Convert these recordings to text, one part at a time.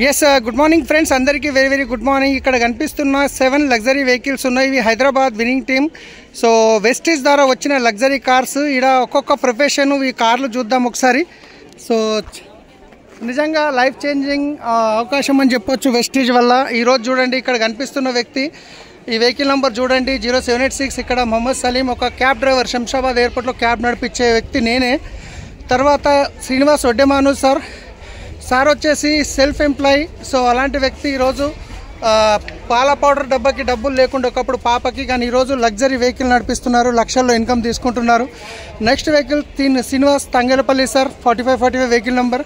Yes good morning friends, అందరికీ very very good morning. ఇక్కడ కనిపిస్తున్న 7 లగ్జరీ వెహికల్స్ ఉన్నాయి. ఇవి Hyderabad winning team. So Vestige ద్వారా వచ్చిన లగ్జరీ కార్స్. ఇక్కడ ఒక్కొక్క ప్రొఫెషన్ ఈ కార్లు చూద్దాం ఒకసారి. సో నిజంగా లైఫ్ చేంజింగ్ అవకాశం అని చెప్పొచ్చు వెస్టీజ్ వల్ల. ఈరోజు చూడండి ఇక్కడ కనిపిస్తున్న వ్యక్తి, ఈ వెహికల్ నెంబర్ చూడండి 0786. ఇక్కడ మొహమ్మద్ సలీం ఒక క్యాబ్ డ్రైవర్, శంషాబాద్ ఎయిర్పోర్ట్లో క్యాబ్ నడిపించే వ్యక్తి నేనే. తర్వాత శ్రీనివాస్ ఒడ్డెమాను సార్ వచ్చేసి సెల్ఫ్ ఎంప్లాయీ. సో అలాంటి వ్యక్తి ఈరోజు పాల పౌడర్ డబ్బాకి డబ్బులు లేకుండా ఒకప్పుడు పాపకి, కానీ ఈరోజు లగ్జరీ వెహికల్ నడిపిస్తున్నారు, లక్షల్లో ఇన్కమ్ తీసుకుంటున్నారు. Next vehicle Srinivas Thangelapalli sir 4545 vehicle number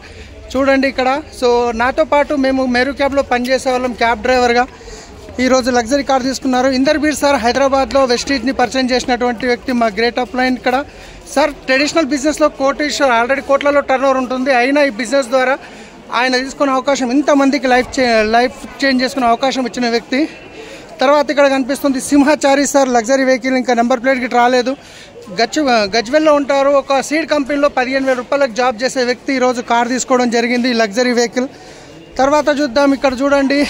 చూడండి ఇక్కడ. సో నాతో పాటు మేము మెరు క్యాబ్లో పనిచేసే వాళ్ళం క్యాబ్ డ్రైవర్గా. ఈరోజు లగ్జరీ కార్ తీసుకున్నారు. ఇందర్బీర్ సార్ హైదరాబాద్లో వెస్టీజ్ని పరిచయం చేసినటువంటి వ్యక్తి, మా గ్రేట్ అప్ లైన్. ఇక్కడ సార్ ట్రెడిషనల్ బిజినెస్లో కోటీశ్వర్, ఆల్రెడీ కోట్లలో టర్న్ ఓవర్ ఉంటుంది. అయినా ఈ బిజినెస్ ద్వారా ఆయన తీసుకునే అవకాశం, ఇంతమందికి లైఫ్ చేంజ్ చేసుకునే అవకాశం ఇచ్చిన వ్యక్తి. తర్వాత ఇక్కడ కనిపిస్తుంది సింహాచారి సార్, లగ్జరీ వెహికల్, ఇంకా నెంబర్ ప్లేట్కి రాలేదు. గజ్వెల్లో ఉంటారు. ఒక సీడ్ కంపెనీలో 15,000 రూపాయలకు జాబ్ చేసే వ్యక్తి ఈరోజు కార్ తీసుకోవడం జరిగింది, లగ్జరీ వెహికల్. తర్వాత చూద్దాం, ఇక్కడ చూడండి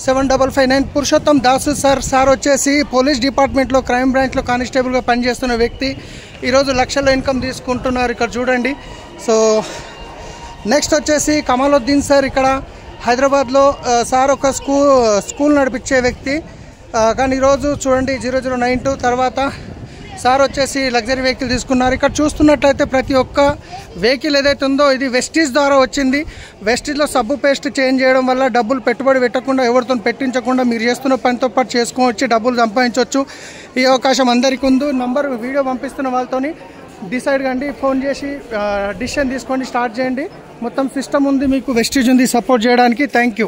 7559 పురుషోత్తం దాసు సార్ వచ్చేసి పోలీస్ డిపార్ట్మెంట్లో క్రైమ్ బ్రాంచ్లో కానిస్టేబుల్గా పనిచేస్తున్న వ్యక్తి. ఈరోజు లక్షల్లో ఇన్కమ్ తీసుకుంటున్నారు, ఇక్కడ చూడండి. సో నెక్స్ట్ వచ్చేసి కమాలుద్దీన్ సార్, ఇక్కడ హైదరాబాద్లో సార్ ఒక స్కూల్ నడిపించే వ్యక్తి, కానీ ఈరోజు చూడండి 0092. తర్వాత సార్ వచ్చేసి లగ్జరీ వెహికల్ తీసుకున్నారు. ఇక్కడ చూస్తున్నట్లయితే ప్రతి ఒక్క వెహికల్ ఏదైతే ఉందో ఇది వెస్టీజ్ ద్వారా వచ్చింది. వెస్టీజ్లో సబ్బు పేస్ట్ చేంజ్ చేయడం వల్ల డబ్బులు పెట్టుబడి పెట్టకుండా, ఎవరితో పెట్టించకుండా మీరు చేస్తున్న పనితో పాటు చేసుకోవచ్చు, డబ్బులు సంపాదించవచ్చు. ఈ అవకాశం అందరికీ ఉంది. నంబర్ వీడియో పంపిస్తున్న వాళ్ళతోని డిసైడ్ కండి, ఫోన్ చేసి డిసిషన్ తీసుకోండి, స్టార్ట్ చేయండి. మొత్తం సిస్టమ్ ఉంది మీకు, వెస్టీజ్ ఉంది సపోర్ట్ చేయడానికి. Thank you.